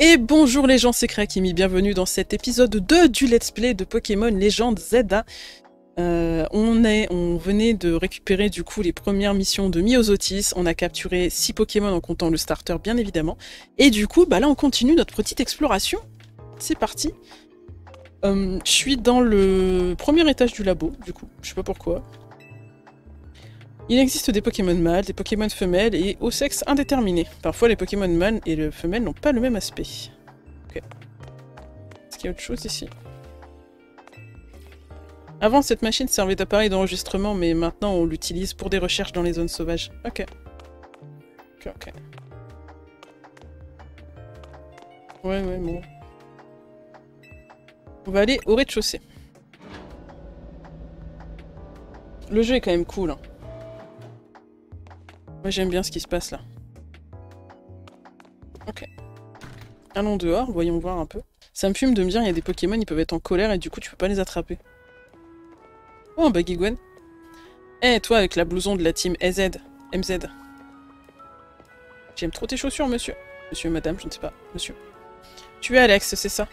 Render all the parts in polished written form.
Et bonjour les gens, c'est Krakimi, bienvenue dans cet épisode 2 du Let's Play de Pokémon Legend Zelda. On venait de récupérer du coup les premières missions de Myosotis, on a capturé 6 Pokémon en comptant le starter bien évidemment, et du coup bah là on continue notre petite exploration, c'est parti. Je suis dans le premier étage du labo, du coup, je sais pas pourquoi. Il existe des Pokémon mâles, des Pokémon femelles et au sexe indéterminé. Parfois les Pokémon mâles et le femelle n'ont pas le même aspect. Ok. Est-ce qu'il y a autre chose ici? Avant, cette machine servait d'appareil d'enregistrement, mais maintenant on l'utilise pour des recherches dans les zones sauvages. Ok. Ok. Ouais, bon. On va aller au rez-de-chaussée. Le jeu est quand même cool, hein. Moi j'aime bien ce qui se passe là. Ok. Allons dehors, voyons voir un peu. Ça me fume de me dire il y a des Pokémon, ils peuvent être en colère et du coup tu peux pas les attraper. Oh, Baggy-Gwen. Eh, toi avec la blouson de la team MZ. J'aime trop tes chaussures, monsieur. Monsieur, madame, je ne sais pas. Monsieur. Tu es Alex, c'est ça?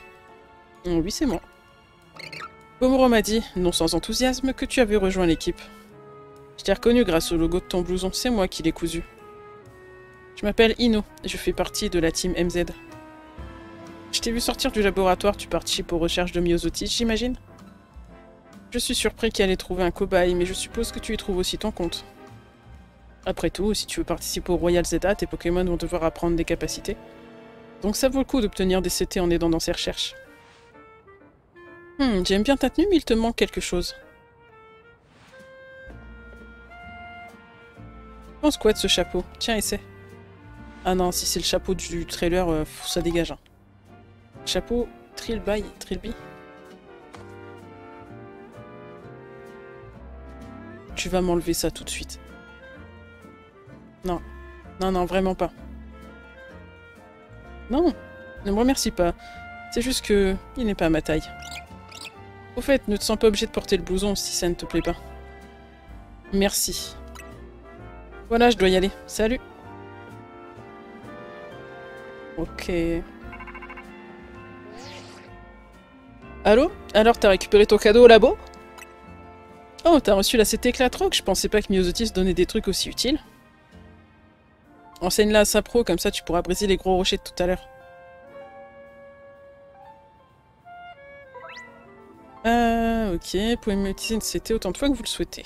Oui, c'est moi. Komuro m'a dit, non sans enthousiasme, que tu avais rejoint l'équipe. Je t'ai reconnu grâce au logo de ton blouson, c'est moi qui l'ai cousu. Je m'appelle Ino, et je fais partie de la team MZ. Je t'ai vu sortir du laboratoire, tu participes aux recherches de Myosotis, j'imagine? Je suis surpris qu'elle ait trouvé un cobaye, mais je suppose que tu y trouves aussi ton compte. Après tout, si tu veux participer au Royal Zeta, tes Pokémon vont devoir apprendre des capacités. Donc ça vaut le coup d'obtenir des CT en aidant dans ces recherches. J'aime bien ta tenue, mais il te manque quelque chose. Pense quoi de ce chapeau? Tiens, essaie. Ah non, si c'est le chapeau du trailer, ça dégage. Hein. Chapeau Trilby. Tu vas m'enlever ça tout de suite. Non. Non, vraiment pas. Non, ne me remercie pas. C'est juste que il n'est pas à ma taille. Au fait, ne te sens pas obligé de porter le blouson si ça ne te plaît pas. Merci. Voilà, je dois y aller. Salut. Ok. Allô? Alors, t'as récupéré ton cadeau au labo? Oh, t'as reçu la CT Éclatroc? Je pensais pas que Myosotis donnait des trucs aussi utiles. Enseigne-la à sa pro, comme ça tu pourras briser les gros rochers de tout à l'heure. Ok, vous pouvez m'utiliser une CT autant de fois que vous le souhaitez.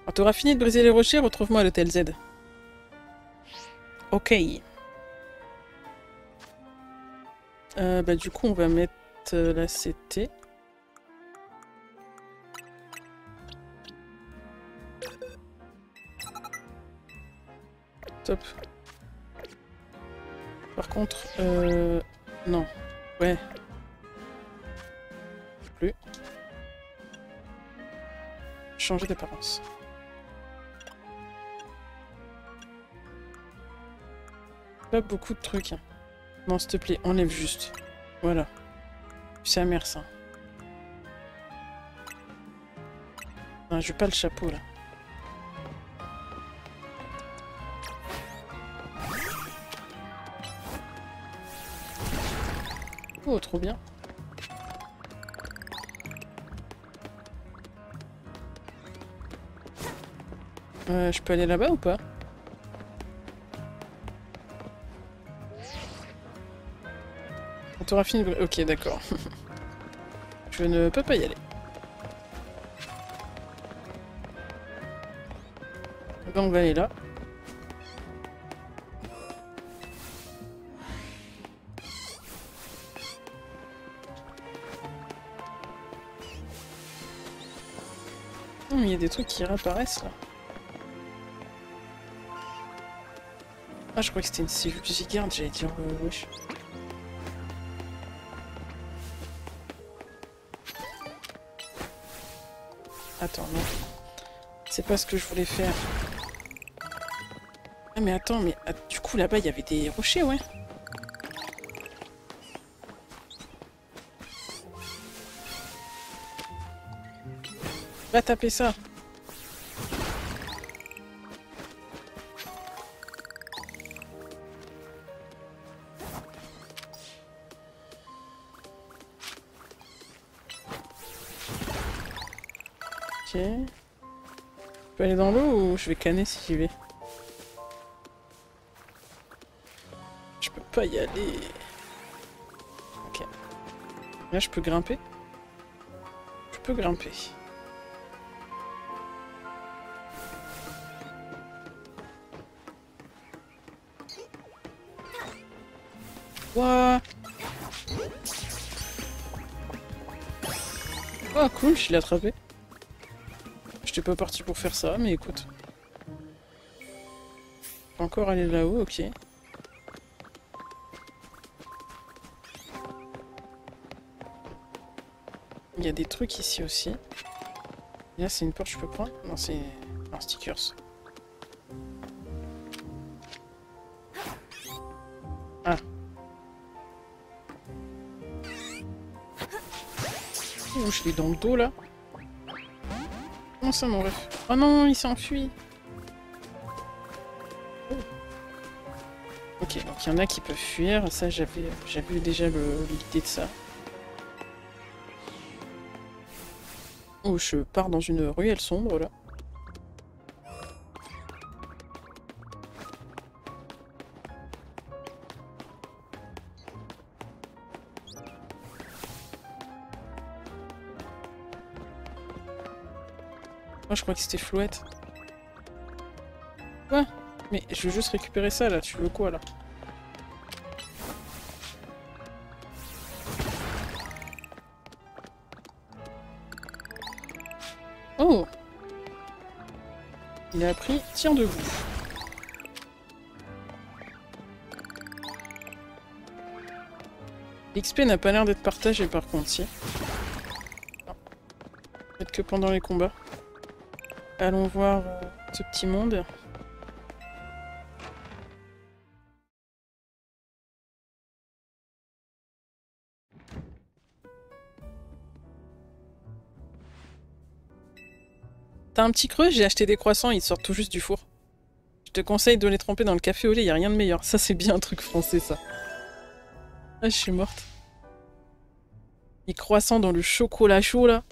Quand t'auras fini de briser les rochers, retrouve-moi à l'hôtel Z. Ok. Bah du coup, on va mettre la CT. Top. Par contre, non. Ouais. Plus. Changer d'apparence. Pas beaucoup de trucs. Hein. Non, s'il te plaît, enlève juste. Voilà. C'est amer, ça. Non, je veux pas le chapeau, là. Oh, trop bien. Je peux aller là-bas ou pas? On t'aura fini de... Ok, d'accord. Je ne peux pas y aller. Ben, on va aller là. Il y a des trucs qui réapparaissent là. Ah, je crois que c'était une cellule de Zygarde, j'allais dire wesh. Attends, non. C'est pas ce que je voulais faire. Ah, mais attends, mais du coup là-bas il y avait des rochers, ouais. Va taper ça. « 」 « 」 « 」 « 」 « 」 « 」 « 」 « 」 « 」 « 」 « 」 « 」 « 」 « 」 « 」 « 」 « 」 « 」 « 」 « 」 « 」 « 」 « 」 « 」 « 」 « 」 « 」 « 」 « 」 « 」 « Ok. Je peux aller dans l'eau ou je vais canner si j'y vais? Je peux pas y aller. Ok. Là, je peux grimper? Je peux grimper. Wouah! Oh cool, je l'ai attrapé. J'étais pas parti pour faire ça, mais écoute. Je peux encore aller là-haut, ok. Il y a des trucs ici aussi. Et là, c'est une porte que je peux prendre? Non, c'est un stickers. Ah. Ouh, je l'ai dans le dos, là. Comment ça, mon ref? Oh non, il s'est enfui. Oh. Ok, donc il y en a qui peuvent fuir. Ça, j'avais déjà l'idée de ça. Oh, je pars dans une ruelle sombre, là. Moi, je crois que c'était Flouette. Quoi? Mais je veux juste récupérer ça, là. Tu veux quoi, là? Oh! Il a appris tir debout. L'XP n'a pas l'air d'être partagé, par contre, si. Non. Peut-être que pendant les combats. Allons voir ce petit monde. T'as un petit creux? J'ai acheté des croissants, ils sortent tout juste du four. Je te conseille de les tremper dans le café au lait, y a rien de meilleur. Ça, c'est bien un truc français, ça. Ah, je suis morte. Les croissants dans le chocolat chaud, là.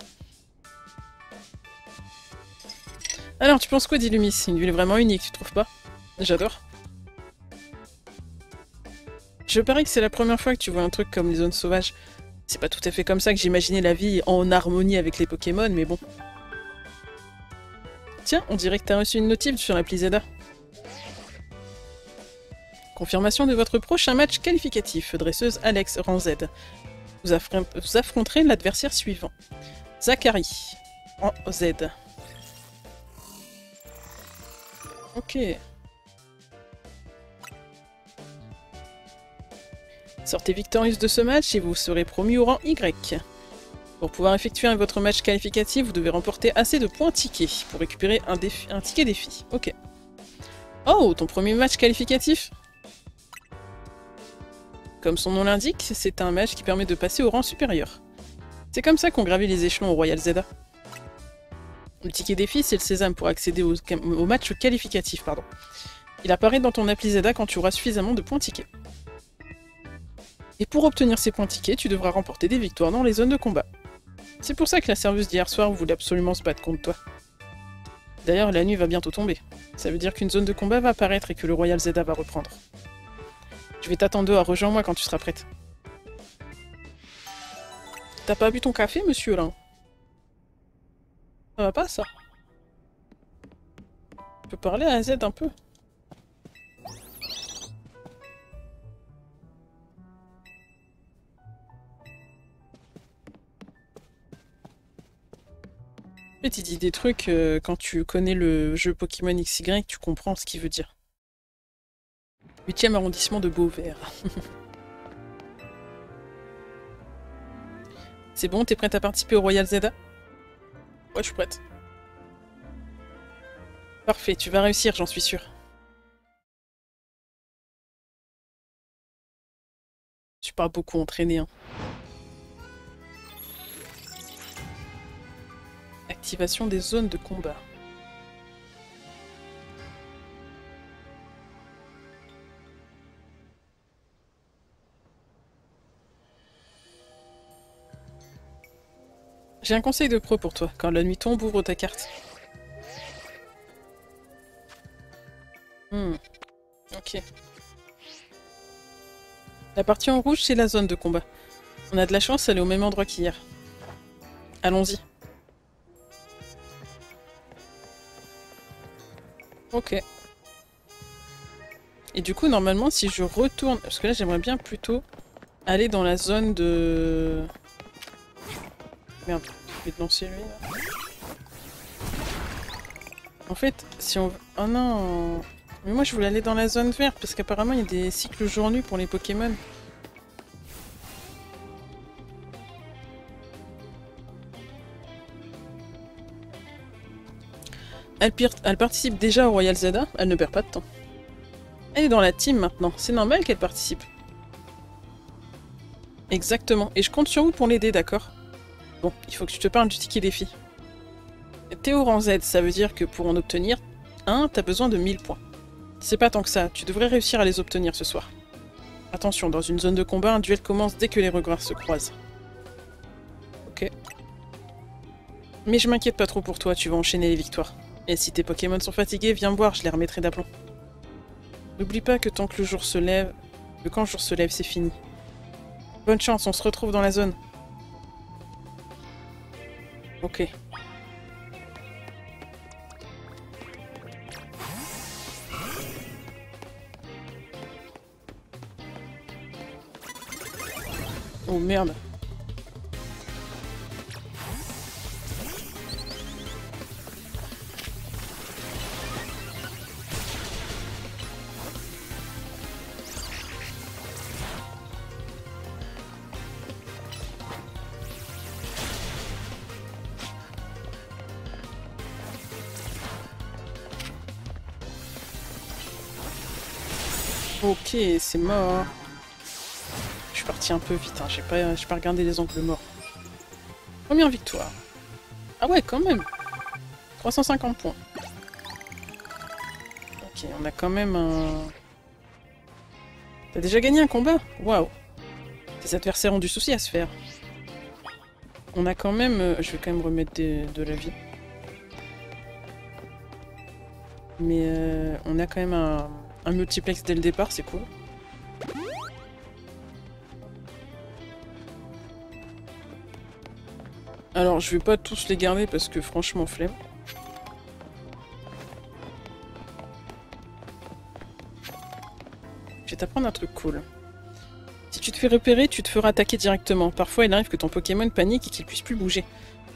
Alors, tu penses quoi d'Illumis? C'est une ville vraiment unique, tu trouves pas? J'adore. Je parie que c'est la première fois que tu vois un truc comme les zones sauvages. C'est pas tout à fait comme ça que j'imaginais la vie en harmonie avec les Pokémon, mais bon. Tiens, on dirait que t'as reçu une notif sur l'appli Zelda. Confirmation de votre prochain match qualificatif. Dresseuse Alex, rang Z. Vous affronterez l'adversaire suivant. Zachary, en Z. Ok. Sortez victorieuse de ce match et vous serez promu au rang Y. Pour pouvoir effectuer votre match qualificatif, vous devez remporter assez de points tickets pour récupérer un ticket défi. Ok. Oh, ton premier match qualificatif? Comme son nom l'indique, c'est un match qui permet de passer au rang supérieur. C'est comme ça qu'on gravit les échelons au Royal Zelda. Le ticket défi, c'est le sésame pour accéder au match qualificatif. Pardon. Il apparaît dans ton appli Zelda quand tu auras suffisamment de points tickets. Et pour obtenir ces points tickets, tu devras remporter des victoires dans les zones de combat. C'est pour ça que la serveuse d'hier soir voulait absolument se battre contre toi. D'ailleurs, la nuit va bientôt tomber. Ça veut dire qu'une zone de combat va apparaître et que le Royal Zelda va reprendre. Je vais t'attendre dehors, rejoins-moi quand tu seras prête. T'as pas bu ton café, monsieur, là? Ça va pas, ça? Je peux parler à Z un peu? En fait, il dit des trucs, quand tu connais le jeu Pokémon XY, tu comprends ce qu'il veut dire. 8e arrondissement de Beauvert. C'est bon, t'es prête à participer au Royal Zelda? Ouais, je suis prête. Parfait, tu vas réussir, j'en suis sûre. Je suis pas beaucoup entraînée, hein. Activation des zones de combat. J'ai un conseil de pro pour toi. Quand la nuit tombe, ouvre ta carte. Ok. La partie en rouge, c'est la zone de combat. On a de la chance, elle est au même endroit qu'hier. Allons-y. Ok. Et du coup, normalement, si je retourne... Parce que là, j'aimerais bien plutôt aller dans la zone de... Merde, je vais te lancer lui, là. En fait, si on... Oh non. Mais moi, je voulais aller dans la zone verte, parce qu'apparemment, il y a des cycles jour-nuit pour les Pokémon. Elle participe déjà au Royal Zelda, elle ne perd pas de temps. Elle est dans la team maintenant, c'est normal qu'elle participe. Exactement, et je compte sur vous pour l'aider, d'accord? Bon, il faut que je te parle du ticket défi. T'es au rang Z, ça veut dire que pour en obtenir un, t'as besoin de 1000 points. C'est pas tant que ça, tu devrais réussir à les obtenir ce soir. Attention, dans une zone de combat, un duel commence dès que les regards se croisent. Ok. Mais je m'inquiète pas trop pour toi, tu vas enchaîner les victoires. Et si tes Pokémon sont fatigués, viens me voir, je les remettrai d'aplomb. N'oublie pas que tant que le jour se lève... que quand le jour se lève, c'est fini. Bonne chance, on se retrouve dans la zone. Ok. Oh merde. Ok, c'est mort. Je suis parti un peu vite, hein. J'ai pas regardé les angles morts. Première victoire. Ah ouais, quand même. 350 points. Ok, on a quand même un... T'as déjà gagné un combat? Waouh. Tes adversaires ont du souci à se faire. On a quand même... je vais quand même remettre de la vie. Mais on a quand même un multiplex dès le départ, c'est cool. Alors, je vais pas tous les garder parce que franchement, flemme. Je vais t'apprendre un truc cool. Si tu te fais repérer, tu te feras attaquer directement. Parfois, il arrive que ton Pokémon panique et qu'il puisse plus bouger.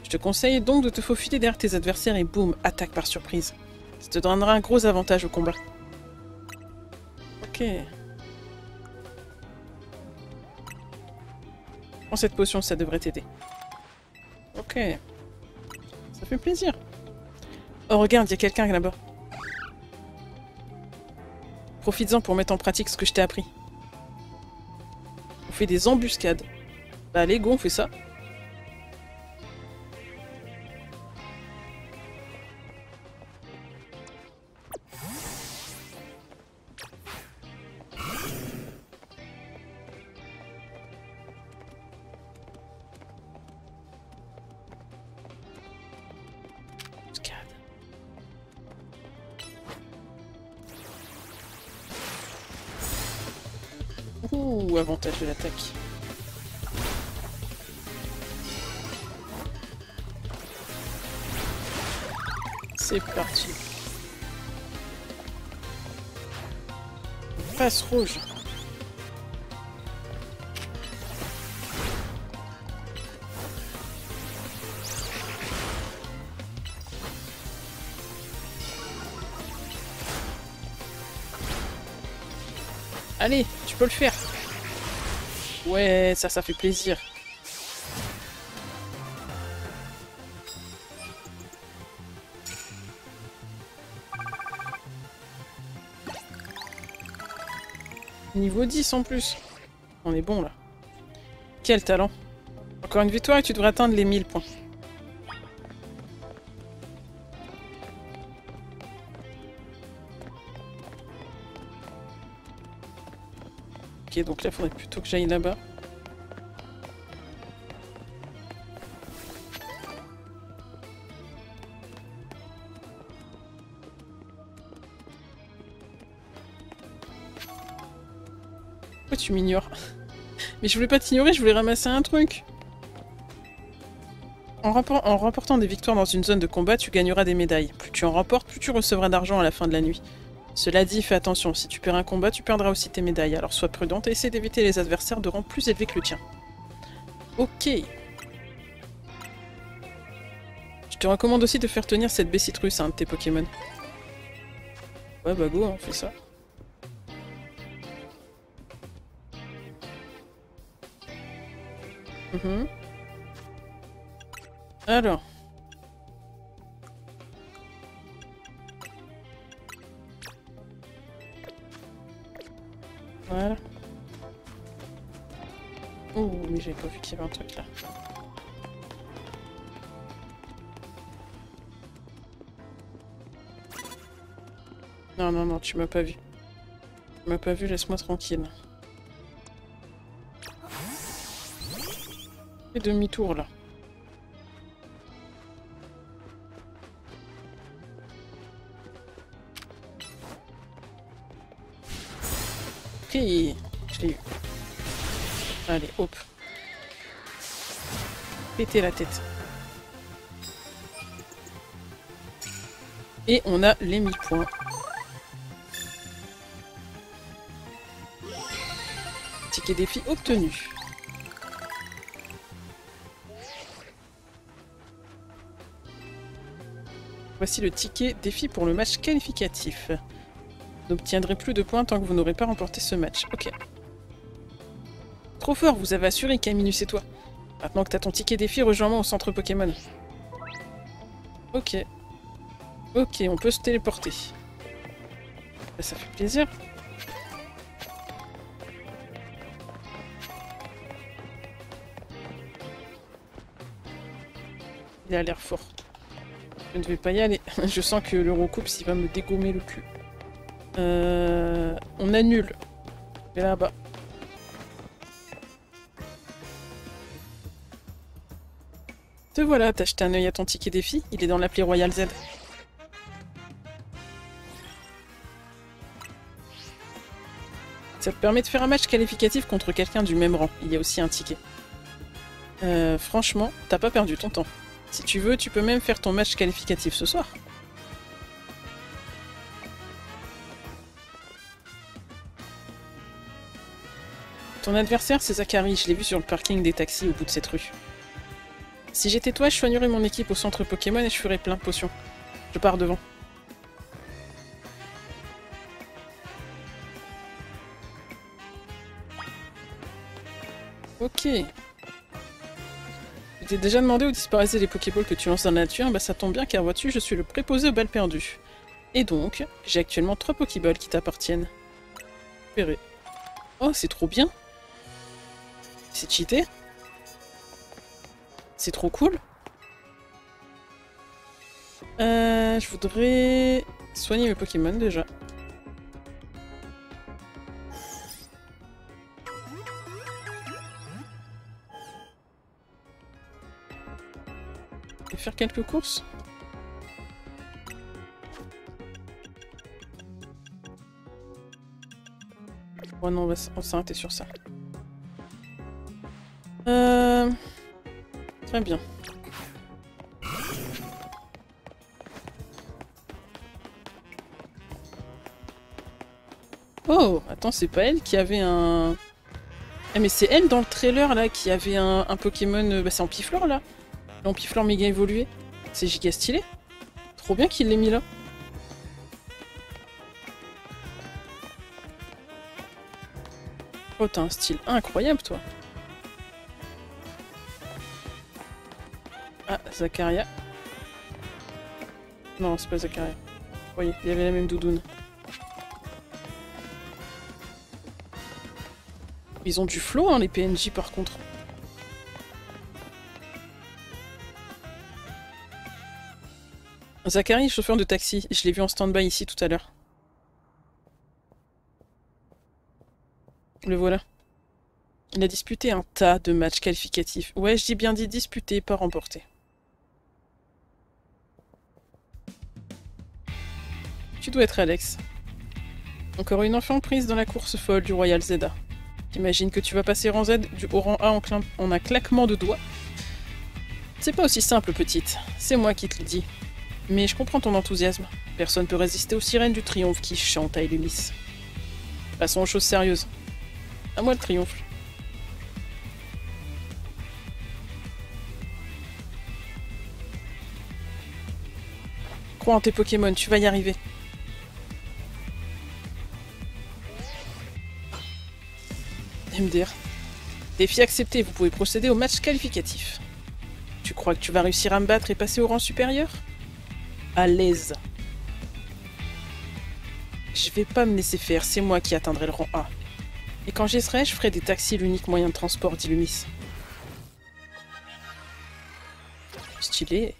Je te conseille donc de te faufiler derrière tes adversaires et boum, attaque par surprise. Ça te donnera un gros avantage au combat. Ok. Prends cette potion, ça devrait t'aider. Ok. Ça fait plaisir. Oh, regarde, il y a quelqu'un là-bas. Profites-en pour mettre en pratique ce que je t'ai appris. On fait des embuscades. Bah allez, go, on fait ça. Ouh, avantage de l'attaque. C'est parti. Face rouge. Allez, tu peux le faire. Ouais, ça fait plaisir. Niveau 10 en plus. On est bon là. Quel talent. Encore une victoire et tu devrais atteindre les 1000 points. Ok, donc là, il faudrait plutôt que j'aille là-bas. Pourquoi tu m'ignores? Mais je voulais pas t'ignorer, je voulais ramasser un truc. En remportant des victoires dans une zone de combat, tu gagneras des médailles. Plus tu en remportes, plus tu recevras d'argent à la fin de la nuit. Cela dit, fais attention, si tu perds un combat, tu perdras aussi tes médailles. Alors sois prudente et essaie d'éviter les adversaires de rang plus élevé que le tien. Ok. Je te recommande aussi de faire tenir cette Bessitrus à un de tes Pokémon. Ouais bah go, on fait ça. Alors. Voilà. Oh, mais j'avais pas vu qu'il y avait un truc là. Non, non, non, tu m'as pas vu. Tu m'as pas vu, laisse-moi tranquille. Fais demi-tour là. Ok, je l'ai eu. Allez, hop. Péter la tête. Et on a les 1000 points. Ticket défi obtenu. Voici le ticket défi pour le match qualificatif. Vous n'obtiendrez plus de points tant que vous n'aurez pas remporté ce match. Ok. Trop fort, vous avez assuré, Caminus et toi. Maintenant que t'as ton ticket défi, rejoins-moi au centre Pokémon. Ok. Ok, on peut se téléporter. Bah, ça fait plaisir. Il a l'air fort. Je ne vais pas y aller. Je sens que l'Eurocoups, il va me dégommer le cul. On annule. Et là-bas. Te voilà, t'as jeté un œil à ton ticket défi. Il est dans l'appli Royal Z. Ça te permet de faire un match qualificatif contre quelqu'un du même rang. Il y a aussi un ticket. Franchement, t'as pas perdu ton temps. Si tu veux, tu peux même faire ton match qualificatif ce soir. Ton adversaire, c'est Zachary. Je l'ai vu sur le parking des taxis au bout de cette rue. Si j'étais toi, je soignerais mon équipe au centre Pokémon et je ferais plein de potions. Je pars devant. Ok. Je t'ai déjà demandé où disparaissaient les Pokéballs que tu lances dans la nature, bah ça tombe bien car vois-tu, je suis le préposé aux balles perdues. Et donc, j'ai actuellement 3 Pokéballs qui t'appartiennent. Verrez. Oh, c'est trop bien. C'est cheaté. C'est trop cool. Je voudrais soigner mes Pokémon déjà. Et faire quelques courses. Ouais non, on va s'arrêter sur ça. Très bien. Oh, attends, c'est pas elle qui avait un... Ah mais c'est elle dans le trailer là qui avait un Pokémon... Bah c'est Ampiflore là. L'Ampiflore méga évolué. C'est giga stylé. Trop bien qu'il l'ait mis là. Oh, t'as un style incroyable, toi. Ah, Zacharia. Non, c'est pas Zacharia. Vous voyez, il y avait la même doudoune. Ils ont du flow, hein, les PNJ, par contre. Zachary, chauffeur de taxi. Je l'ai vu en stand-by ici tout à l'heure. Le voilà. Il a disputé un tas de matchs qualificatifs. Ouais, je dis bien dit disputé, pas remporté. Tu dois être Alex. Encore une enfant prise dans la course folle du Royal Zeda. T'imagines que tu vas passer rang Z au rang A en un claquement de doigts? C'est pas aussi simple, petite. C'est moi qui te le dis. Mais je comprends ton enthousiasme. Personne peut résister aux sirènes du triomphe qui chantent à Illumis. Passons aux choses sérieuses. À moi le triomphe. Crois en tes Pokémon, tu vas y arriver. MDR. Défi accepté, vous pouvez procéder au match qualificatif. Tu crois que tu vas réussir à me battre et passer au rang supérieur? À l'aise. Je vais pas me laisser faire, c'est moi qui atteindrai le rang A. Et quand j'y serai, je ferai des taxis l'unique moyen de transport d'Illumis. Stylé.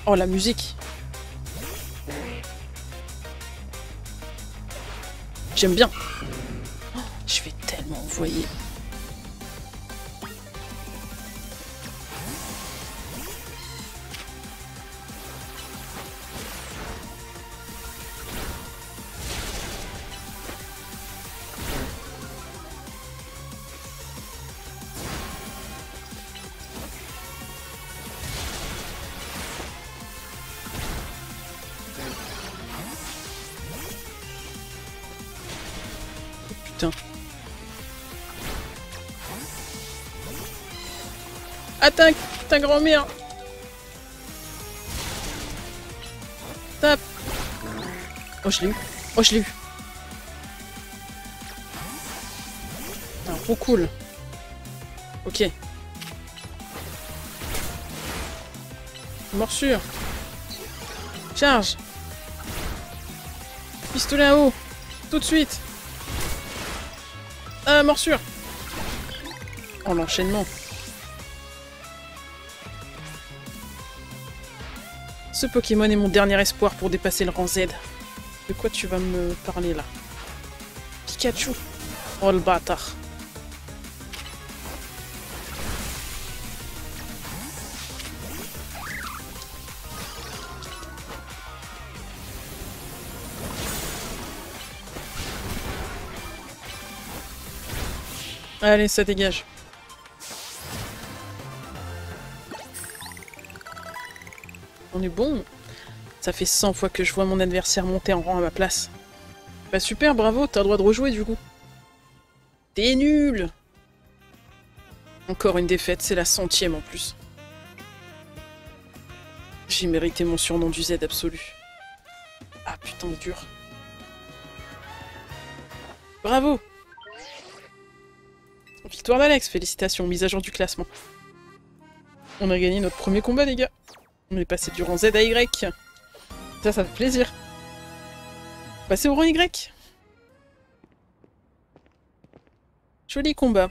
Oh, la musique. J'aime bien. Oh, je vais tellement envoyer. Putain. Attaque, ta grand-mère. Tape. Oh, je l'ai eu. Oh, je l'ai eu. Ah, trop cool. Ok. Morsure. Charge. Pistolet à eau. Tout de suite. Ah, morsure. Oh, l'enchaînement. Ce Pokémon est mon dernier espoir pour dépasser le rang Z. De quoi tu vas me parler là? Pikachu. Oh, le bâtard. Allez, ça dégage. On est bon. Ça fait 100 fois que je vois mon adversaire monter en rang à ma place. Bah super, bravo, t'as le droit de rejouer du coup. T'es nul. Encore une défaite, c'est la 100e en plus. J'ai mérité mon surnom du Z absolu. Ah putain, dur. Bravo. Victoire d'Alex, félicitations, mise à jour du classement. On a gagné notre premier combat, les gars. On est passé du rang Z à Y. Ça fait plaisir. Passer au rang Y. Joli combat.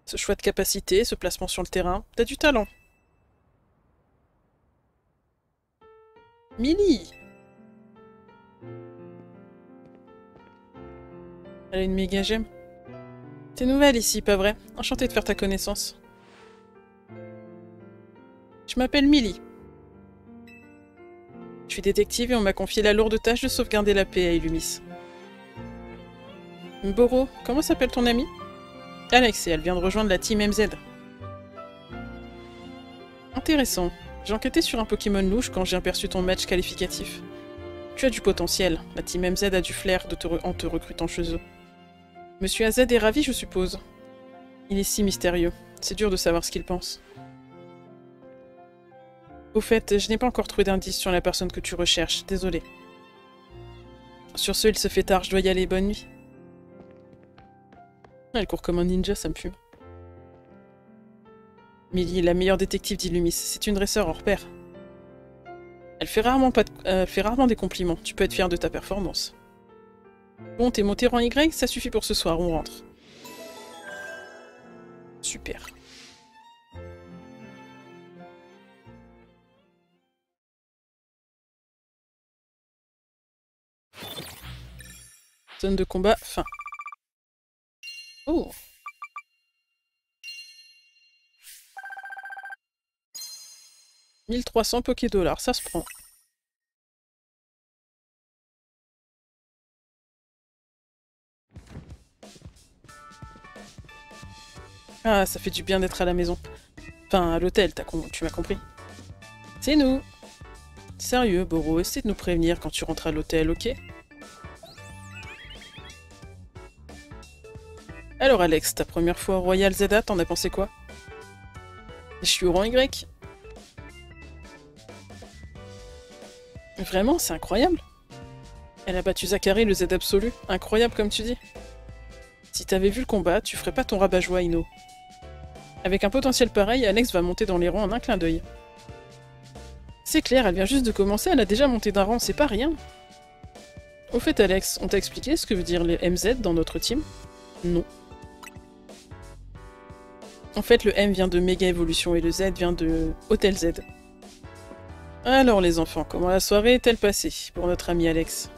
Ce choix de capacité, ce placement sur le terrain, t'as du talent. Millie. Elle a une méga gemme. T'es nouvelle ici, pas vrai? Enchantée de faire ta connaissance. Je m'appelle Millie. Je suis détective et on m'a confié la lourde tâche de sauvegarder la paix à Illumis. Mboro, comment s'appelle ton ami? Alex, et elle vient de rejoindre la Team MZ. Intéressant. J'ai enquêté sur un Pokémon louche quand j'ai aperçu ton match qualificatif. Tu as du potentiel. La Team MZ a du flair en te recrutant chez eux. Monsieur AZ est ravi, je suppose. Il est si mystérieux. C'est dur de savoir ce qu'il pense. Au fait, je n'ai pas encore trouvé d'indice sur la personne que tu recherches. Désolé. Sur ce, il se fait tard, je dois y aller. Bonne nuit. Elle court comme un ninja, ça me fume. Millie est la meilleure détective d'Illumis. C'est une dresseur hors pair. Elle fait rarement des compliments. Tu peux être fier de ta performance. Bon, t'es monté rang Y, ça suffit pour ce soir, on rentre. Super. Zone de combat, fin. Oh. 1300 Pokédollars, ça se prend. Ah, ça fait du bien d'être à la maison. Enfin, à l'hôtel, tu m'as compris. C'est nous. Sérieux, Boro, essaie de nous prévenir quand tu rentres à l'hôtel, ok? Alors Alex, ta première fois au Royal Zeta, t'en as pensé quoi? Je suis au rang Y. Vraiment, c'est incroyable. Elle a battu Zachary, le Z absolu. Incroyable comme tu dis. Si t'avais vu le combat, tu ferais pas ton rabat-joie, Ino. Avec un potentiel pareil, Alex va monter dans les rangs en un clin d'œil. C'est clair, elle vient juste de commencer, elle a déjà monté d'un rang, c'est pas rien. Au fait, Alex, on t'a expliqué ce que veut dire les MZ dans notre team? Non. En fait, le M vient de Méga Évolution et le Z vient de Hôtel Z. Alors les enfants, comment la soirée est-elle passée pour notre ami Alex?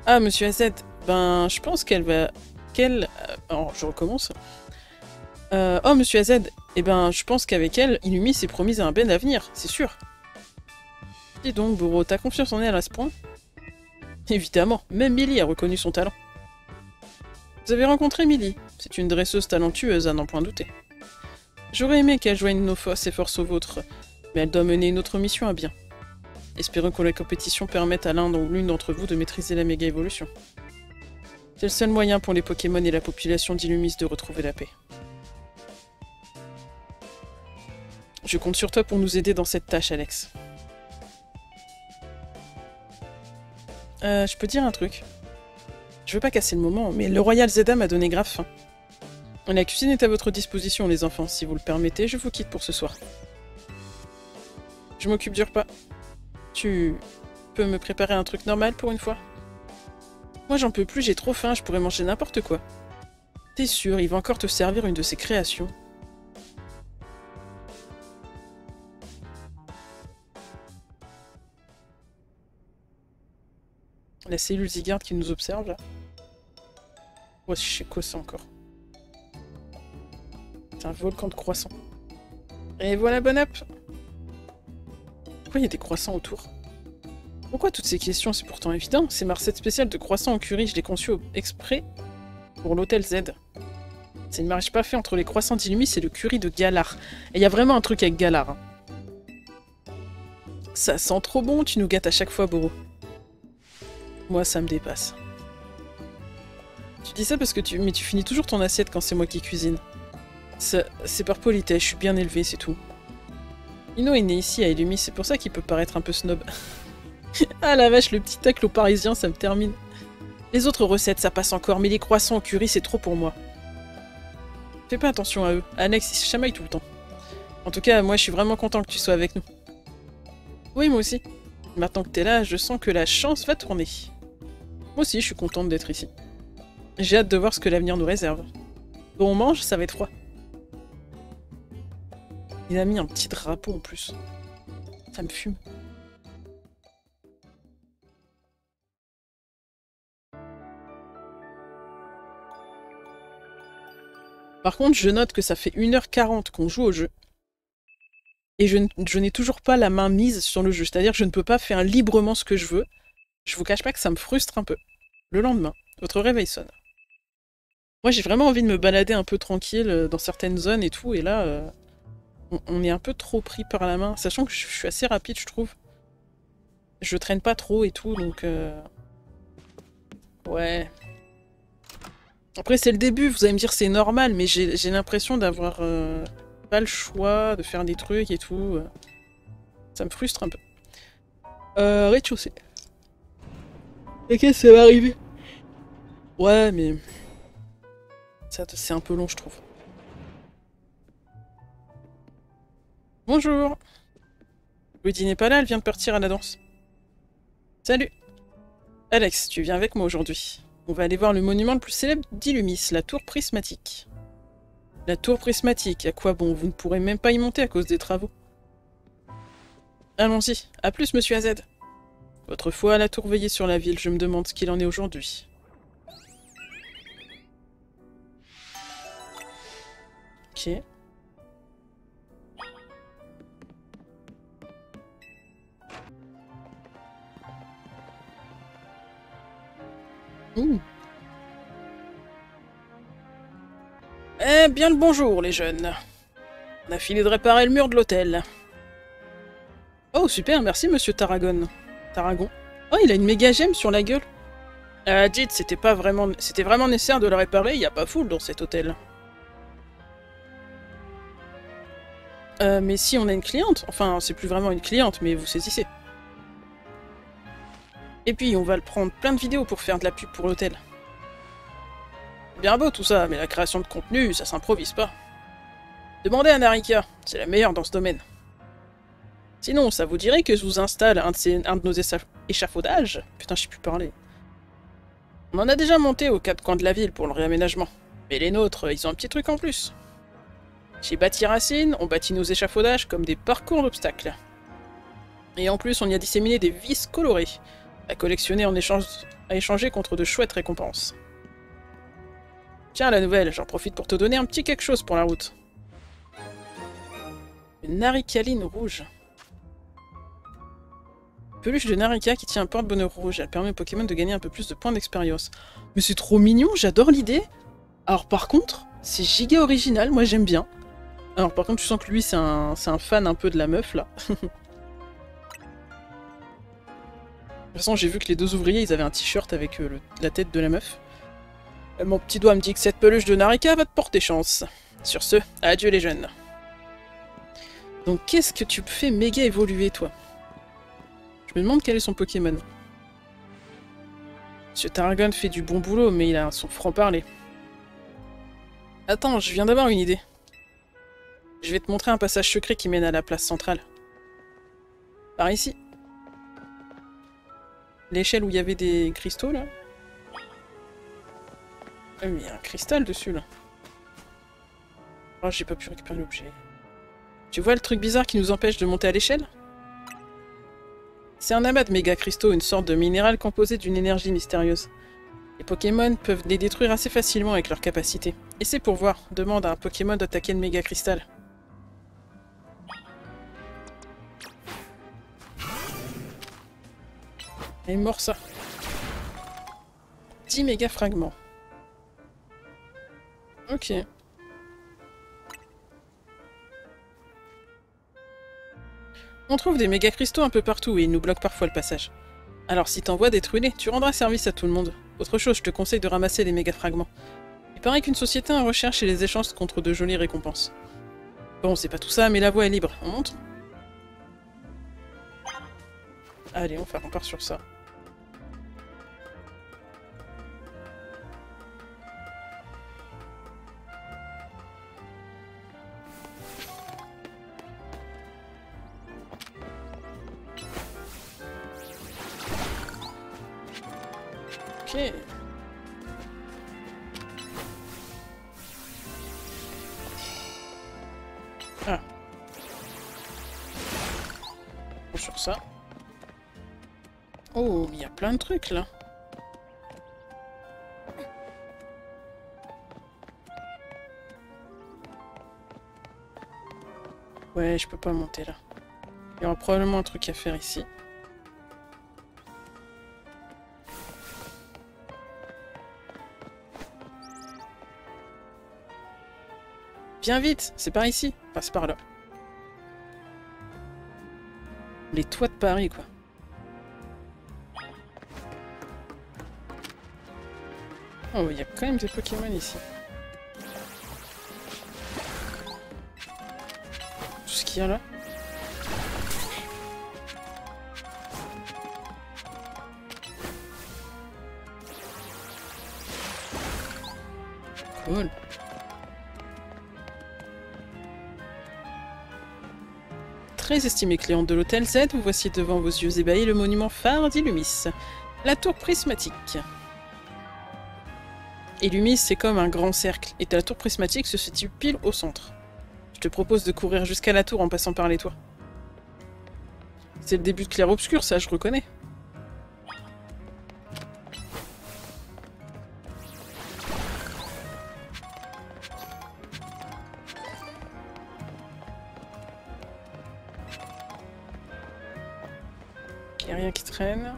Ah, monsieur AZ, ben, je pense qu'elle va... Alors, je recommence. Oh, monsieur AZ, eh ben, je pense qu'avec elle, Illumi s'est promise un bel avenir, c'est sûr. Dis donc, Boro, t'as confiance en elle à ce point? Évidemment, même Millie a reconnu son talent. Vous avez rencontré Millie. C'est une dresseuse talentueuse, à n'en point douter. J'aurais aimé qu'elle joigne ses forces aux vôtres, mais elle doit mener une autre mission à bien. Espérons que la compétition permette à l'un ou l'une d'entre vous de maîtriser la méga évolution. C'est le seul moyen pour les Pokémon et la population d'Illumis de retrouver la paix. Je compte sur toi pour nous aider dans cette tâche, Alex. Je peux dire un truc. Je veux pas casser le moment, mais le Royal Zeta m'a donné grave faim. La cuisine est à votre disposition, les enfants. Si vous le permettez, je vous quitte pour ce soir. Je m'occupe du repas. Tu peux me préparer un truc normal pour une fois? Moi j'en peux plus, j'ai trop faim, je pourrais manger n'importe quoi. T'es sûr, il va encore te servir une de ses créations? La cellule Zygarde qui nous observe là. Ouais, je sais quoi ça encore. C'est un volcan de croissants. Et voilà, bon app! Pourquoi il y a des croissants autour? Pourquoi toutes ces questions? C'est pourtant évident. C'est ma recette spéciale de croissants au curry, je l'ai conçue exprès pour l'hôtel Z. C'est une mariage pas fait entre les croissants d'Illumis et le curry de Galar. Et il y a vraiment un truc avec Galar. Hein. Ça sent trop bon, tu nous gâtes à chaque fois, Boro. Moi, ça me dépasse. Tu dis ça parce que Mais tu finis toujours ton assiette quand c'est moi qui cuisine. C'est par politesse, je suis bien élevée, c'est tout. Ino est né ici à Illumi, c'est pour ça qu'il peut paraître un peu snob. Ah la vache, le petit tacle au parisien, ça me termine. Les autres recettes, ça passe encore, mais les croissants au curry, c'est trop pour moi. Fais pas attention à eux, Alex, il se chamaille tout le temps. En tout cas, moi, je suis vraiment content que tu sois avec nous. Oui, moi aussi. Maintenant que t'es là, je sens que la chance va tourner. Moi aussi, je suis contente d'être ici. J'ai hâte de voir ce que l'avenir nous réserve. Bon, on mange, ça va être froid. Il a mis un petit drapeau en plus. Ça me fume. Par contre, je note que ça fait 1h40 qu'on joue au jeu. Et je n'ai toujours pas la main mise sur le jeu. C'est-à-dire que je ne peux pas faire librement ce que je veux. Je vous cache pas que ça me frustre un peu. Le lendemain, votre réveil sonne. Moi, j'ai vraiment envie de me balader un peu tranquille dans certaines zones et tout. Et là, on est un peu trop pris par la main. Sachant que je suis assez rapide, je trouve. Je traîne pas trop et tout, donc... Ouais... Après, c'est le début, vous allez me dire c'est normal, mais j'ai l'impression d'avoir pas le choix de faire des trucs et tout. Ça me frustre un peu. Rez-de-chaussée. Ok, ça va arriver. Ouais, mais... C'est un peu long, je trouve. Bonjour. Lydie n'est pas là, elle vient de partir à la danse. Salut. Alex, tu viens avec moi aujourd'hui. On va aller voir le monument le plus célèbre d'Illumis, la tour prismatique. La tour prismatique, à quoi bon? Vous ne pourrez même pas y monter à cause des travaux. Allons-y. À plus, monsieur AZ. Votre foi à la tour veillée sur la ville, je me demande ce qu'il en est aujourd'hui. Ok. Ouh. Eh bien le bonjour, les jeunes. On a fini de réparer le mur de l'hôtel. Oh, super, merci, monsieur Tarragon. Tarragon. Oh, il a une méga gemme sur la gueule. Dites, c'était vraiment nécessaire de le réparer, il n'y a pas foule dans cet hôtel. Mais si on a une cliente, enfin, c'est plus vraiment une cliente, mais vous saisissez. Et puis, on va le prendre plein de vidéos pour faire de la pub pour l'hôtel. Bien beau tout ça, mais la création de contenu, ça s'improvise pas. Demandez à Narika, c'est la meilleure dans ce domaine. Sinon, ça vous dirait que je vous installe un de nos échafaudages? Putain, je sais plus parler. On en a déjà monté aux quatre coins de la ville pour le réaménagement. Mais les nôtres, ils ont un petit truc en plus. Chez Bâti Racine, on bâtit nos échafaudages comme des parcours d'obstacles. Et en plus, on y a disséminé des vis colorées, à collectionner à échanger contre de chouettes récompenses. Tiens, la nouvelle, j'en profite pour te donner un petit quelque chose pour la route. Une naricaline rouge. Peluche de Narika qui tient un porte-bonheur rouge. Elle permet aux Pokémon de gagner un peu plus de points d'expérience. Mais c'est trop mignon, j'adore l'idée. Alors par contre, c'est giga original, moi j'aime bien. Alors par contre, tu sens que lui, c'est un fan un peu de la meuf, là. De toute façon, j'ai vu que les deux ouvriers, ils avaient un t-shirt avec la tête de la meuf. Mon petit doigt me dit que cette peluche de Narika va te porter chance. Sur ce, adieu les jeunes. Donc qu'est-ce que tu fais méga évoluer, toi? Je me demande quel est son Pokémon. Monsieur Tarragon fait du bon boulot, mais il a son franc-parler. Attends, je viens d'avoir une idée. Je vais te montrer un passage secret qui mène à la place centrale. Par ici. L'échelle où il y avait des cristaux, là. Ah, mais il y a un cristal dessus, là. Oh, j'ai pas pu récupérer l'objet. Tu vois le truc bizarre qui nous empêche de monter à l'échelle? C'est un amas de méga cristaux, une sorte de minéral composé d'une énergie mystérieuse. Les Pokémon peuvent les détruire assez facilement avec leur capacité. Et c'est pour voir. Demande à un Pokémon d'attaquer le méga cristal. Et mort ça. 10 méga fragments. Ok. On trouve des méga cristaux un peu partout et ils nous bloquent parfois le passage. Alors si t'envoies détruis-les, tu rendras service à tout le monde. Autre chose, je te conseille de ramasser les méga fragments. Il paraît qu'une société en recherche et les échange contre de jolies récompenses. Bon, c'est pas tout ça, mais la voie est libre. On monte? Allez, on part sur ça. Ok. Ah. Bon, sur ça. Oh, il y a plein de trucs là. Ouais, je peux pas monter là. Il y aura probablement un truc à faire ici. Viens vite, c'est par ici. Passe par là. Les toits de Paris, quoi. Oh, il y a quand même des Pokémon ici. Tout ce qu'il y a là. Cool. Très estimé client de l'hôtel Z, vous voici devant vos yeux ébahis le monument phare d'Illumis, la tour prismatique. Illumis, c'est comme un grand cercle, et la tour prismatique se situe pile au centre. Je te propose de courir jusqu'à la tour en passant par les toits. C'est le début de clair-obscur, ça je reconnais. Il n'y a rien qui traîne.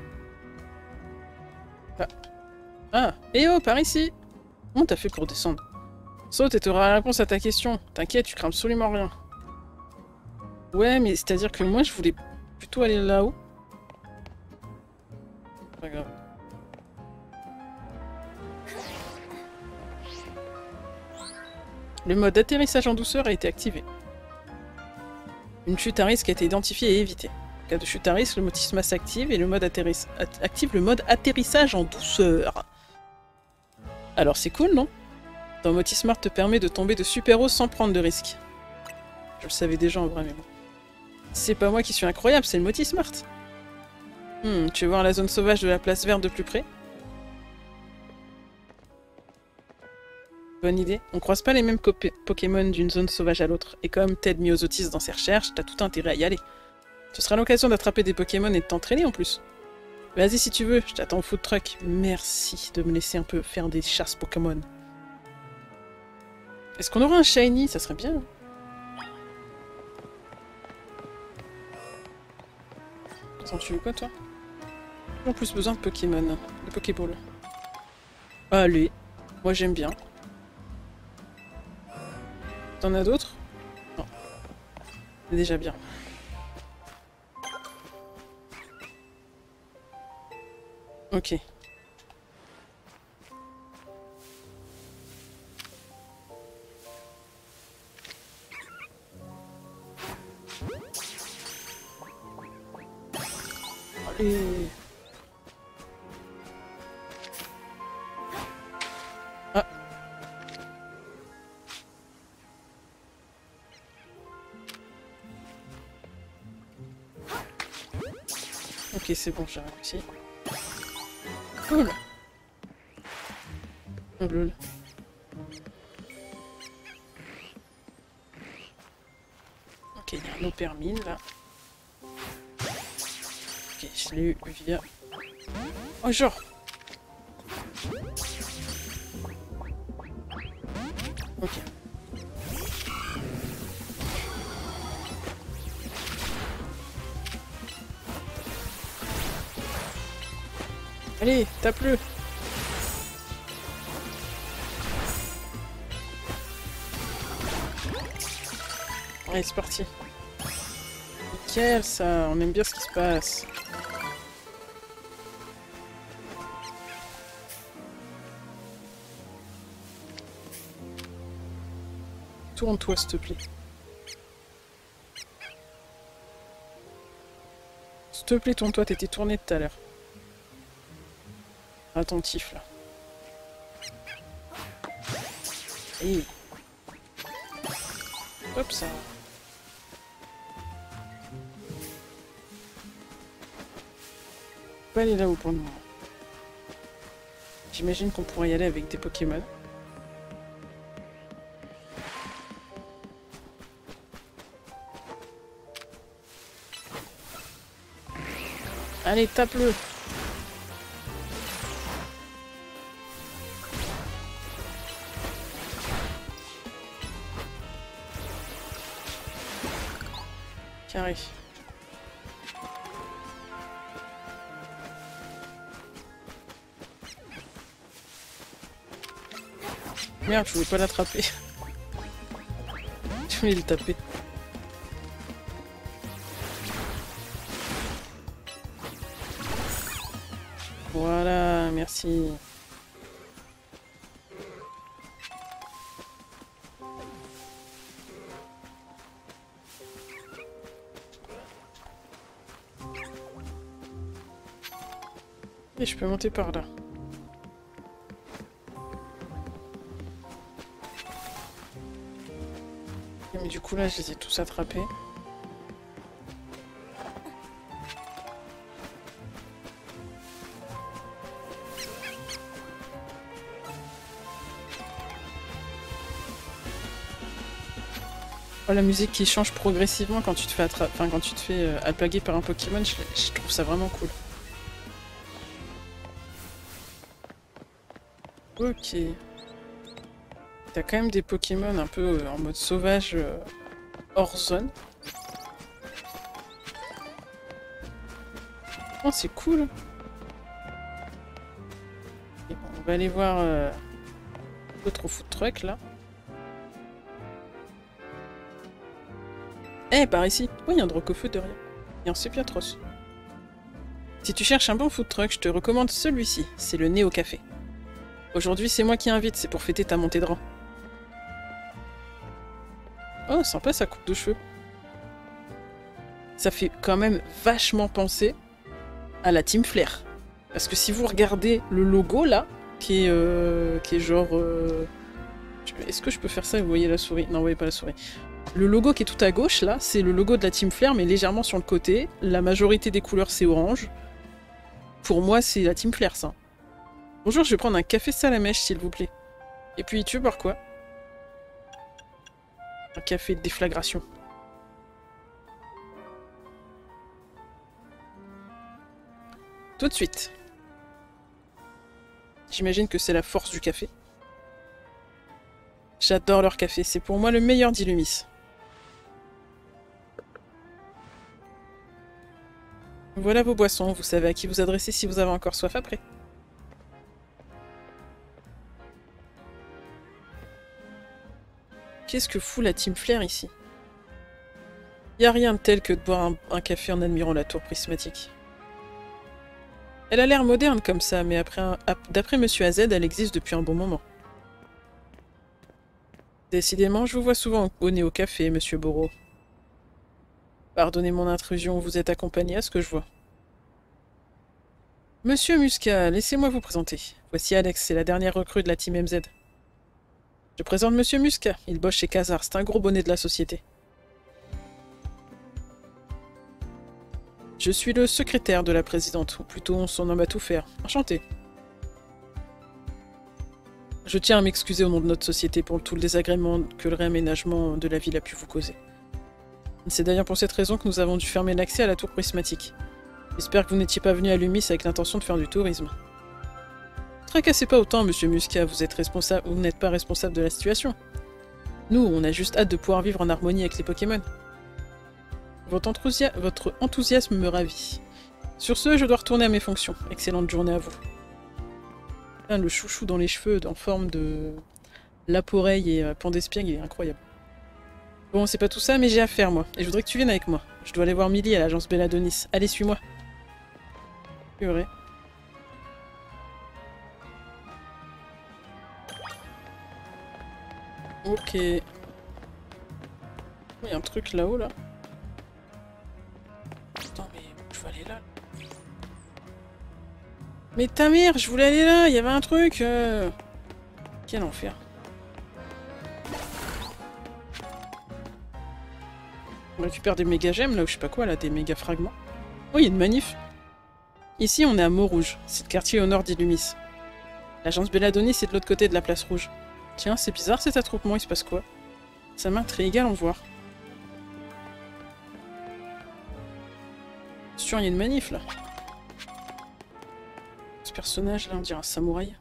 Ah, et oh, par ici! Comment t'as fait pour descendre? Saute et t'auras la réponse à ta question. T'inquiète, tu crains absolument rien. Ouais, mais c'est-à-dire que moi, je voulais plutôt aller là-haut. Pas grave. Le mode d'atterrissage en douceur a été activé. Une chute à risque a été identifiée et évitée. En cas de chute à risque, le motisma s'active et le mode active le mode atterrissage en douceur. Alors c'est cool, non? Ton Motismart te permet de tomber de super haut sans prendre de risque. Je le savais déjà en vrai, mais bon. C'est pas moi qui suis incroyable, c'est le Motismart. Tu veux voir la zone sauvage de la place verte de plus près? Bonne idée. On croise pas les mêmes Pokémon d'une zone sauvage à l'autre. Et comme Ted Myosotis dans ses recherches, t'as tout intérêt à y aller. Ce sera l'occasion d'attraper des Pokémon et de t'entraîner en plus. Vas-y si tu veux, je t'attends au food truck. Merci de me laisser un peu faire des chasses Pokémon. Est-ce qu'on aura un shiny? Ça serait bien. Attends, tu veux quoi toi? J'ai en plus besoin de Pokémon. De Pokéball. Allez. Moi j'aime bien. T'en as d'autres? Non. C'est déjà bien. Ok. Allez. Ah. Ok, c'est bon, j'ai réussi. Cool. Oh lol. Ok, il y a un Opermine là. Ok, je l'ai eu via... Oh genre. Ok. Allez, tape-le. Allez, c'est parti. Nickel, ça. On aime bien ce qui se passe. Tourne-toi, s'il te plaît. S'il te plaît, tourne-toi, t'étais tourné tout à l'heure. Attentif, là. Et... Hop, ça... On peut aller là-haut pour le moment. J'imagine qu'on pourrait y aller avec des Pokémon. Allez, tape-le! Carré. Merde, je voulais pas l'attraper. Je voulais le taper. Voilà, merci. Et je peux monter par là. Mais du coup là, je les ai tous attrapés. Oh, la musique qui change progressivement quand tu te fais enfin, quand tu te fais alpaguer par un Pokémon, je trouve ça vraiment cool. Ok. T'as quand même des Pokémon un peu en mode sauvage hors zone. Oh, c'est cool. Et bon, on va aller voir l'autre food truck là. Eh, par ici. Oui, il y a un drogue-au-feu derrière. Et un sépiatros. Si tu cherches un bon food truck, je te recommande celui-ci. C'est le Néo Café. Aujourd'hui, c'est moi qui invite, c'est pour fêter ta montée de rang. Oh, sympa sa coupe de cheveux. Ça fait quand même vachement penser à la Team Flair. Parce que si vous regardez le logo là, qui est genre... Est-ce que je peux faire ça et vous voyez la souris? Non, vous voyez pas la souris. Le logo qui est tout à gauche là, c'est le logo de la Team Flair, mais légèrement sur le côté. La majorité des couleurs c'est orange. Pour moi, c'est la Team Flair ça. Bonjour, je vais prendre un café salamèche s'il vous plaît. Et puis, tu veux boire quoi? Un café de déflagration. Tout de suite. J'imagine que c'est la force du café. J'adore leur café, c'est pour moi le meilleur d'Illumis. Voilà vos boissons, vous savez à qui vous adresser si vous avez encore soif après. Qu'est-ce que fout la Team Flair ici? Y a rien de tel que de boire un café en admirant la tour prismatique. Elle a l'air moderne comme ça, mais d'après Monsieur AZ, elle existe depuis un bon moment. Décidément, je vous vois souvent au Néo Café, Monsieur Borot. Pardonnez mon intrusion, vous êtes accompagné à ce que je vois. Monsieur Muscat, laissez-moi vous présenter. Voici Alex, c'est la dernière recrue de la Team MZ. Je présente Monsieur Muscat, il bosse chez Khazar, c'est un gros bonnet de la société. Je suis le secrétaire de la présidente, ou plutôt son homme à tout faire. Enchanté. Je tiens à m'excuser au nom de notre société pour tout le désagrément que le réaménagement de la ville a pu vous causer. C'est d'ailleurs pour cette raison que nous avons dû fermer l'accès à la tour prismatique. J'espère que vous n'étiez pas venu à Lumis avec l'intention de faire du tourisme. Tracassez pas autant, Monsieur Muscat, vous n'êtes pas responsable de la situation. Nous, on a juste hâte de pouvoir vivre en harmonie avec les Pokémon. Votre enthousiasme me ravit. Sur ce, je dois retourner à mes fonctions. Excellente journée à vous. Le chouchou dans les cheveux, en forme de lape-oreille et pan d'espiègle, il est incroyable. Bon, c'est pas tout ça, mais j'ai affaire, moi. Et je voudrais que tu viennes avec moi. Je dois aller voir Millie à l'agence Belladonis. Allez, suis-moi. Purée. Ok. Il y a un truc là-haut, là. Attends, mais je veux aller là. Mais ta mère, je voulais aller là, il y avait un truc. Quel enfer. On récupère des méga gemmes là, ou je sais pas quoi, là, des méga fragments. Oh, il y a une manif. Ici, on est à Montrouge. C'est le quartier au nord d'Illumis. L'agence Belladonis est de l'autre côté de la place rouge. Tiens, c'est bizarre cet attroupement, il se passe quoi? Ça m'intrigue, allons voir. Sûr, il y a une manif là. Ce personnage là, on dirait un samouraï.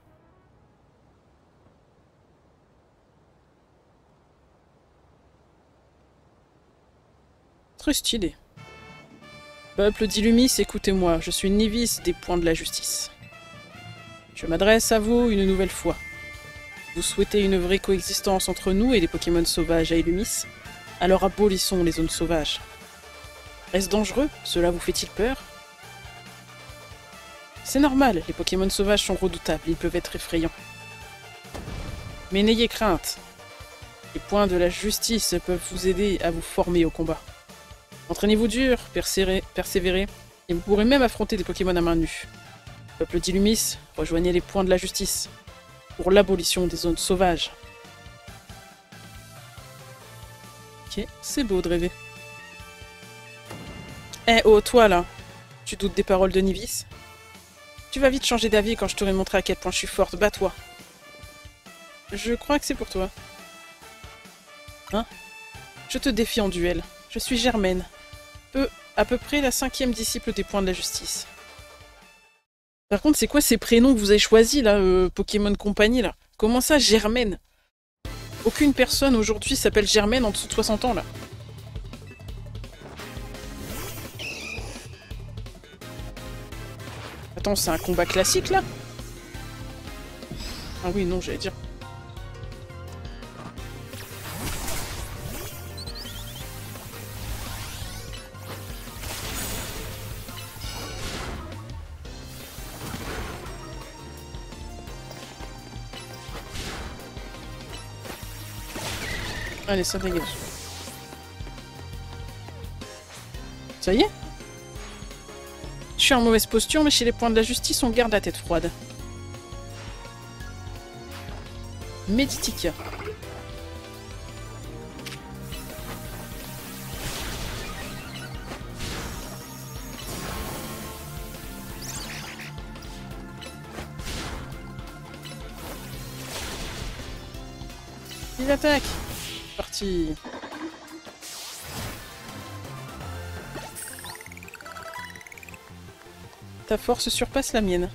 Très stylé. Peuple d'Illumis, écoutez-moi, je suis Nivis des Points de la Justice. Je m'adresse à vous une nouvelle fois. Vous souhaitez une vraie coexistence entre nous et les Pokémon sauvages à Illumis? Alors abolissons les zones sauvages. Est-ce dangereux? Cela vous fait-il peur? C'est normal, les Pokémon sauvages sont redoutables, ils peuvent être effrayants. Mais n'ayez crainte. Les Points de la Justice peuvent vous aider à vous former au combat. Entraînez-vous dur, persévérez, et vous pourrez même affronter des Pokémon à main nue. Peuple d'Illumis, rejoignez les Points de la Justice pour l'abolition des zones sauvages. Ok, c'est beau de rêver. Eh oh, toi là, tu doutes des paroles de Nivis? Tu vas vite changer d'avis quand je t'aurai montré à quel point je suis forte, bats-toi. Je crois que c'est pour toi. Hein? Je te défie en duel. Je suis Germaine. À peu près la 5e disciple des Points de la Justice. Par contre, c'est quoi ces prénoms que vous avez choisis, là, Pokémon Compagnie, là? Comment ça, Germaine? Aucune personne aujourd'hui s'appelle Germaine en dessous de 60 ans, là. Attends, c'est un combat classique, là? Ah oui, non, j'allais dire. Allez, ça dégage. Ça y est? Je suis en mauvaise posture, mais chez les points de la justice, on garde la tête froide. Meditica. Il attaque. Parti. Ta force surpasse la mienne.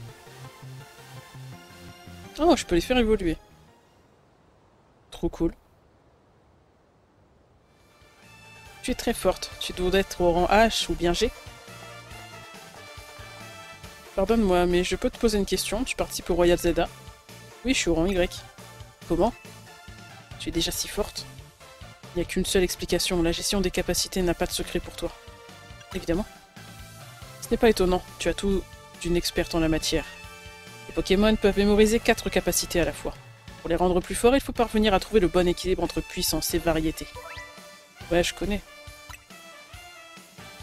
Oh, je peux les faire évoluer. Trop cool. Tu es très forte. Tu dois être au rang H ou bien G. Pardonne-moi, mais je peux te poser une question. Tu participes au Royal Zelda? Oui, je suis au rang Y. Comment? Tu es déjà si forte? Il n'y a qu'une seule explication. La gestion des capacités n'a pas de secret pour toi. Évidemment. Ce n'est pas étonnant. Tu as tout d'une experte en la matière. Les Pokémon peuvent mémoriser 4 capacités à la fois. Pour les rendre plus forts, il faut parvenir à trouver le bon équilibre entre puissance et variété. Ouais, je connais.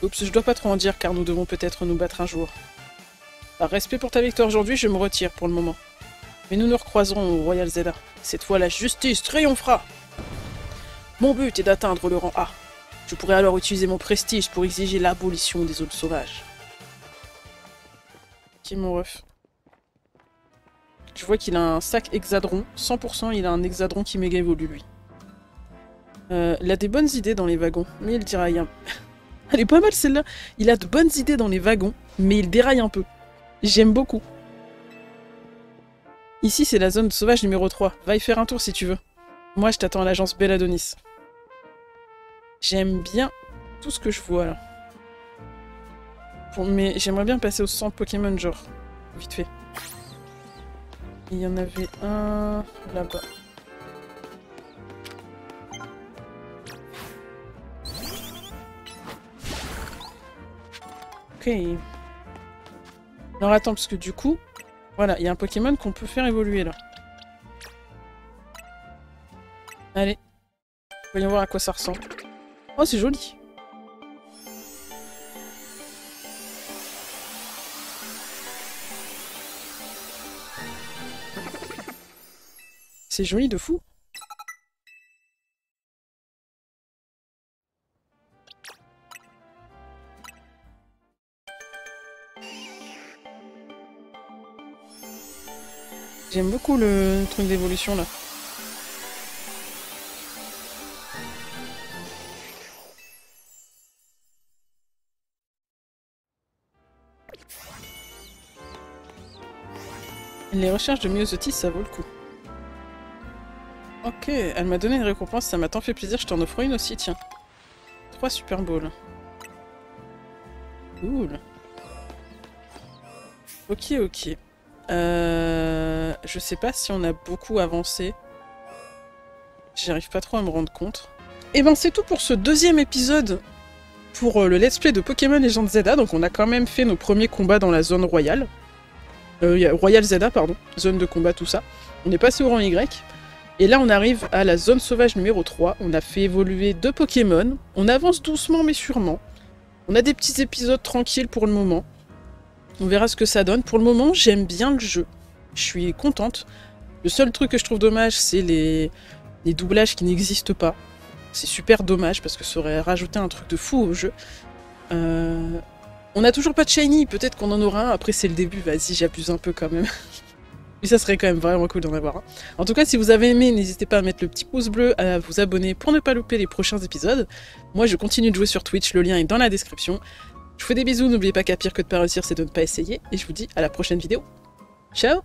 Oups, je dois pas trop en dire car nous devons peut-être nous battre un jour. Par respect pour ta victoire aujourd'hui, je me retire pour le moment. Mais nous nous recroiserons au Royal Zelda. Cette fois, la justice triomphera. Mon but est d'atteindre le rang A. Je pourrais alors utiliser mon prestige pour exiger l'abolition des zones sauvages. Qui est mon ref? Je vois qu'il a un sac hexadron. 100% il a un hexadron qui méga évolue, lui. Il a des bonnes idées dans les wagons, mais il déraille un peu. Elle est pas mal celle-là. Il a de bonnes idées dans les wagons, mais il déraille un peu. J'aime beaucoup. Ici, c'est la zone sauvage numéro 3. Va y faire un tour si tu veux. Moi, je t'attends à l'agence Belladonis. J'aime bien tout ce que je vois, là. Mais j'aimerais bien passer au centre Pokémon, genre. Vite fait. Il y en avait un là-bas. Ok. Alors attends, parce que du coup... Voilà, il y a un Pokémon qu'on peut faire évoluer, là. Allez. Voyons voir à quoi ça ressemble. Oh, c'est joli. C'est joli de fou. J'aime beaucoup le truc d'évolution là. Les recherches de Myosotis, ça vaut le coup. Ok, elle m'a donné une récompense, ça m'a tant fait plaisir, je t'en offre une aussi, tiens. 3 Super Balls. Cool. Ok, ok. Je sais pas si on a beaucoup avancé. J'arrive pas trop à me rendre compte. Et ben c'est tout pour ce deuxième épisode pour le let's play de Pokémon Legends Zelda. Donc on a quand même fait nos premiers combats dans la zone royale. Royal Zelda, pardon. Zone de combat, tout ça. On est passé au rang Y. Et là on arrive à la zone sauvage numéro 3. On a fait évoluer 2 Pokémon. On avance doucement mais sûrement. On a des petits épisodes tranquilles pour le moment. On verra ce que ça donne. Pour le moment, j'aime bien le jeu. Je suis contente. Le seul truc que je trouve dommage, c'est les doublages qui n'existent pas. C'est super dommage parce que ça aurait rajouté un truc de fou au jeu. On n'a toujours pas de Shiny, peut-être qu'on en aura un. Après, c'est le début, vas-y, j'abuse un peu quand même. Mais ça serait quand même vraiment cool d'en avoir un. En tout cas, si vous avez aimé, n'hésitez pas à mettre le petit pouce bleu, à vous abonner pour ne pas louper les prochains épisodes. Moi, je continue de jouer sur Twitch, le lien est dans la description. Je vous fais des bisous, n'oubliez pas qu'à pire que de pas réussir, c'est de ne pas essayer. Et je vous dis à la prochaine vidéo. Ciao!